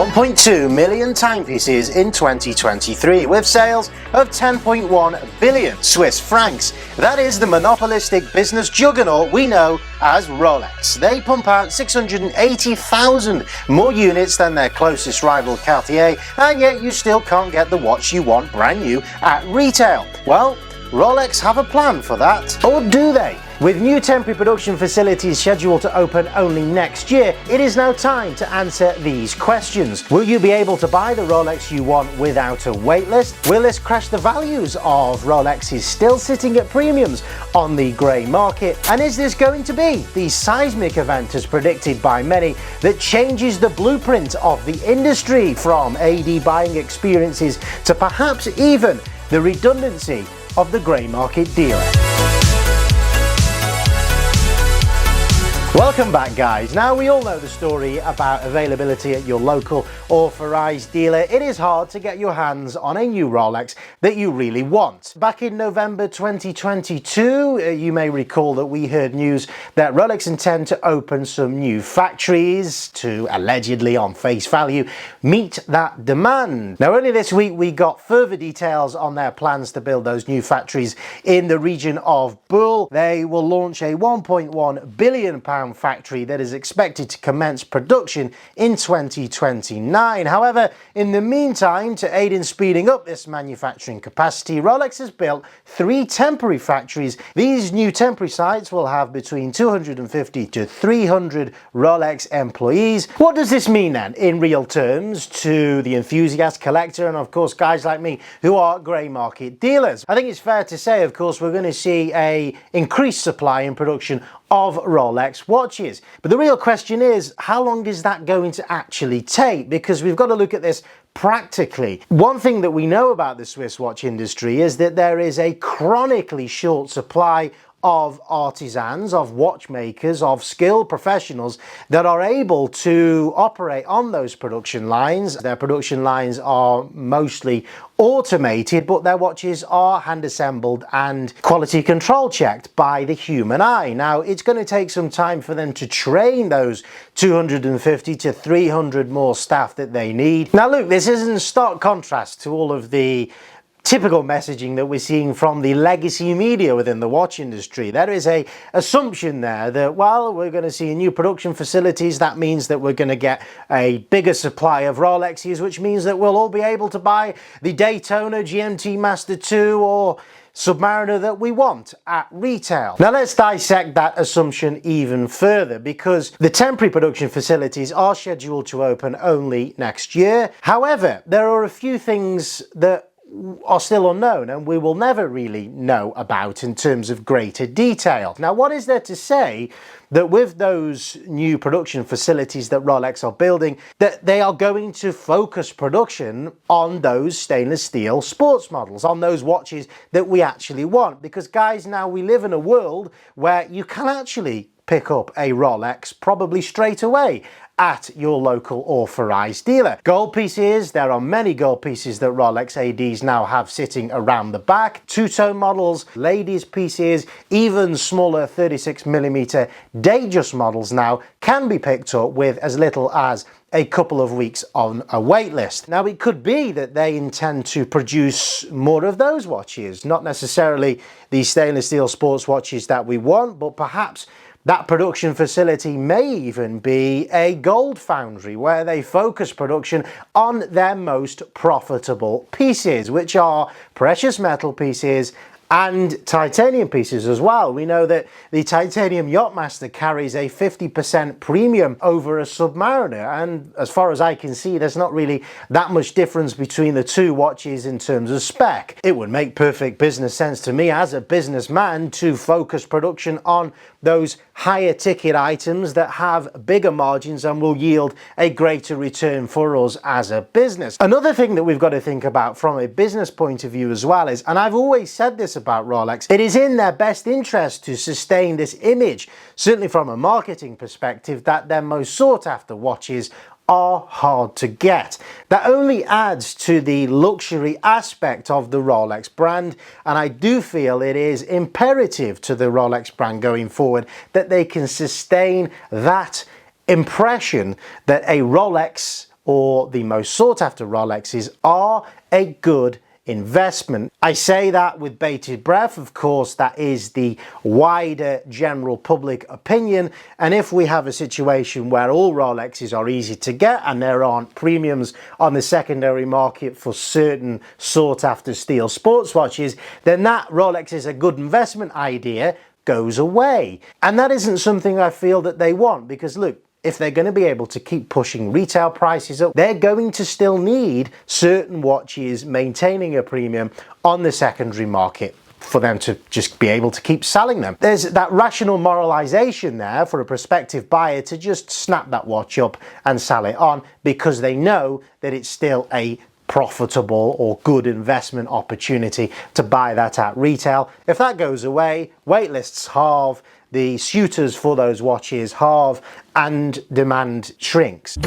1.2 million timepieces in 2023 with sales of 10.1 billion Swiss francs. That is the monopolistic business juggernaut we know as Rolex. They pump out 680,000 more units than their closest rival Cartier, and yet you still can't get the watch you want brand new at retail. Well, Rolex have a plan for that, or do they? With new temporary production facilities scheduled to open only next year, it is now time to answer these questions. Will you be able to buy the Rolex you want without a waitlist? Will this crash the values of Rolexes still sitting at premiums on the grey market? And is this going to be the seismic event as predicted by many that changes the blueprint of the industry from AD buying experiences to perhaps even the redundancy of the grey market dealer? Welcome back, guys. Now, we all know the story about availability at your local authorized dealer. It is hard to get your hands on a new Rolex that you really want. Back in November 2022, you may recall that we heard news that Rolex intend to open some new factories to allegedly, on face value, meet that demand. Now, only this week we got further details on their plans to build those new factories in the region of Bull. They will launch a £1.1 billion factory that is expected to commence production in 2029. However, in the meantime, to aid in speeding up this manufacturing capacity, Rolex has built 3 temporary factories. These new temporary sites will have between 250 to 300 Rolex employees. What does this mean then in real terms to the enthusiast, collector, and of course guys like me who are grey market dealers? I think it's fair to say, of course, we're going to see a increased supply in production of Rolex watches. But the real question is, how long is that going to actually take? Because we've got to look at this practically. One thing that we know about the Swiss watch industry is that there is a chronically short supply of artisans, of watchmakers, of skilled professionals that are able to operate on those production lines. Their production lines are mostly automated, but their watches are hand assembled and quality control checked by the human eye. Now, it's going to take some time for them to train those 250 to 300 more staff that they need. Now look, this is in stark contrast to all of the typical messaging that we're seeing from the legacy media within the watch industry. There is a assumption there that, well, we're going to see new production facilities. That means that we're going to get a bigger supply of Rolexes, which means that we'll all be able to buy the Daytona GMT Master 2 or Submariner that we want at retail. Now let's dissect that assumption even further, because the temporary production facilities are scheduled to open only next year. However, there are a few things that are still unknown and we will never really know about in terms of greater detail. Now, what is there to say that with those new production facilities that Rolex are building, that they are going to focus production on those stainless steel sports models, on those watches that we actually want? Because guys, now we live in a world where you can actually pick up a Rolex probably straight away at your local authorized dealer. Gold pieces, there are many gold pieces that Rolex ADs now have sitting around the back. Two-tone models, ladies pieces, even smaller 36mm Datejust models now can be picked up with as little as a couple of weeks on a wait list. Now, it could be that they intend to produce more of those watches, not necessarily the stainless steel sports watches that we want, but perhaps that production facility may even be a gold foundry where they focus production on their most profitable pieces, which are precious metal pieces and titanium pieces as well. We know that the titanium Yachtmaster carries a 50% premium over a Submariner, and as far as I can see, there's not really that much difference between the two watches in terms of spec. It would make perfect business sense to me as a businessman to focus production on those higher ticket items that have bigger margins and will yield a greater return for us as a business. Another thing that we've got to think about from a business point of view as well is, and I've always said this about Rolex, it is in their best interest to sustain this image, certainly from a marketing perspective, that their most sought after watches are hard to get. That only adds to the luxury aspect of the Rolex brand, and I do feel it is imperative to the Rolex brand going forward that they can sustain that impression that a Rolex or the most sought after Rolexes are a good investment. I say that with bated breath. Of course, that is the wider general public opinion, and if we have a situation where all Rolexes are easy to get and there aren't premiums on the secondary market for certain sought after steel sports watches, then that Rolex is a good investment idea goes away. And that isn't something I feel that they want, because look, if they're going to be able to keep pushing retail prices up, they're going to still need certain watches maintaining a premium on the secondary market for them to just be able to keep selling them. There's that rational moralization there for a prospective buyer to just snap that watch up and sell it on, because they know that it's still a profitable or good investment opportunity to buy that at retail. If that goes away, waitlists halve, the suitors for those watches halve, and demand shrinks.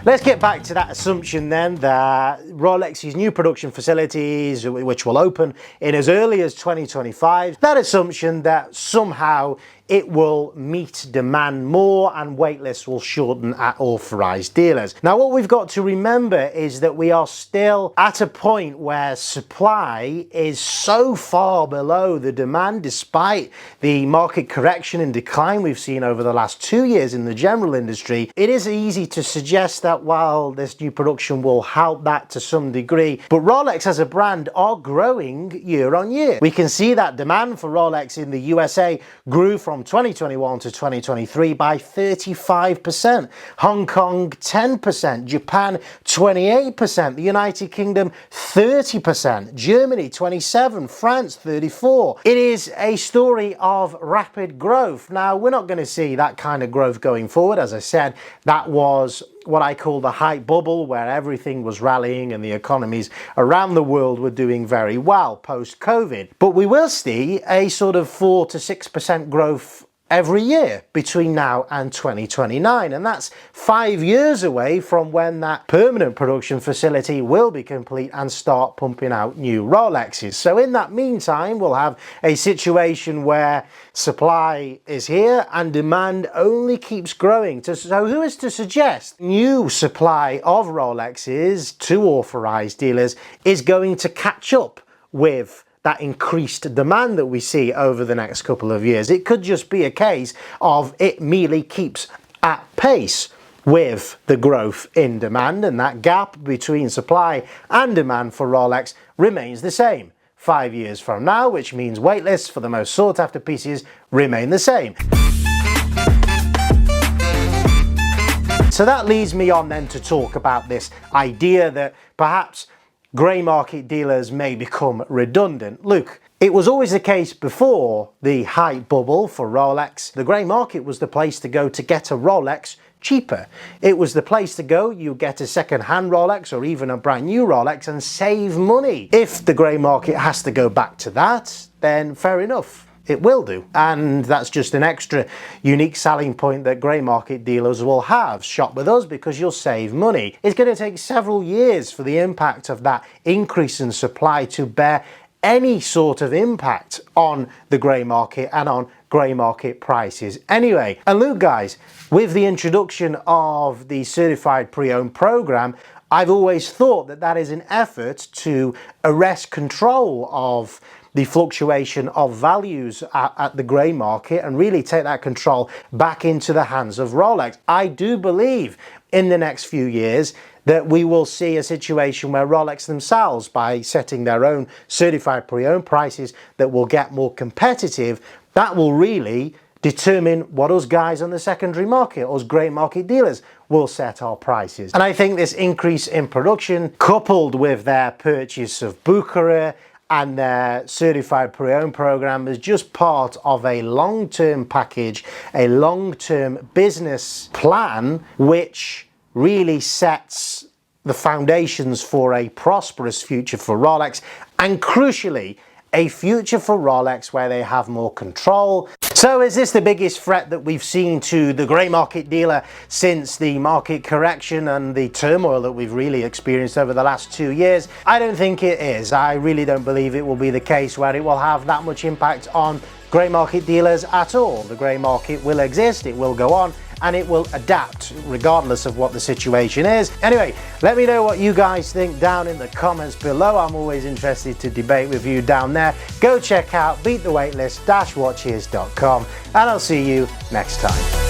Let's get back to that assumption then that Rolex's new production facilities, which will open in as early as 2025, that assumption that somehow it will meet demand more and waitlists will shorten at authorized dealers. Now, what we've got to remember is that we are still at a point where supply is so far below the demand, despite the market correction and decline we've seen over the last 2 years in the general industry. It is easy to suggest that while this new production will help that to some degree, but Rolex as a brand are growing year on year. We can see that demand for Rolex in the USA grew from 2021 to 2023 by 35%, Hong Kong 10%, Japan 28%, the United Kingdom 30%, Germany 27%, France 34%. It is a story of rapid growth. Now, we're not going to see that kind of growth going forward. As I said, that was what I call the hype bubble, where everything was rallying and the economies around the world were doing very well post-COVID. But we will see a sort of 4 to 6% growth every year between now and 2029, and that's 5 years away from when that permanent production facility will be complete and start pumping out new Rolexes. So in that meantime, we'll have a situation where supply is here and demand only keeps growing. So who is to suggest new supply of Rolexes to authorized dealers is going to catch up with that increased demand that we see over the next couple of years? It could just be a case of it merely keeps at pace with the growth in demand, and that gap between supply and demand for Rolex remains the same 5 years from now, which means waitlists for the most sought after pieces remain the same. So that leads me on then to talk about this idea that perhaps grey market dealers may become redundant. Look, it was always the case before the hype bubble for Rolex. The grey market was the place to go to get a Rolex cheaper. It was the place to go. You get a second-hand Rolex or even a brand new Rolex and save money. If the grey market has to go back to that, then fair enough. It will do. And that's just an extra unique selling point that grey market dealers will have. Shop with us because you'll save money. It's going to take several years for the impact of that increase in supply to bear any sort of impact on the grey market and on grey market prices anyway. And look guys, with the introduction of the certified pre-owned program, I've always thought that that is an effort to arrest control of the fluctuation of values at the grey market and really take that control back into the hands of Rolex. I do believe in the next few years that we will see a situation where Rolex themselves, by setting their own certified pre-owned prices that will get more competitive, that will really determine what us guys on the secondary market, us grey market dealers, will set our prices. And I think this increase in production, coupled with their purchase of Bucherer and their certified pre-owned program, is just part of a long-term package, a long-term business plan, which really sets the foundations for a prosperous future for Rolex, and crucially, a future for Rolex where they have more control. So is this the biggest threat that we've seen to the grey market dealer since the market correction and the turmoil that we've really experienced over the last 2 years? I don't think it is. I really don't believe it will be the case where it will have that much impact on grey market dealers at all. The grey market will exist, it will go on, and it will adapt regardless of what the situation is. Anyway, let me know what you guys think down in the comments below. I'm always interested to debate with you down there. Go check out beatthewaitlist-watches.com, and I'll see you next time.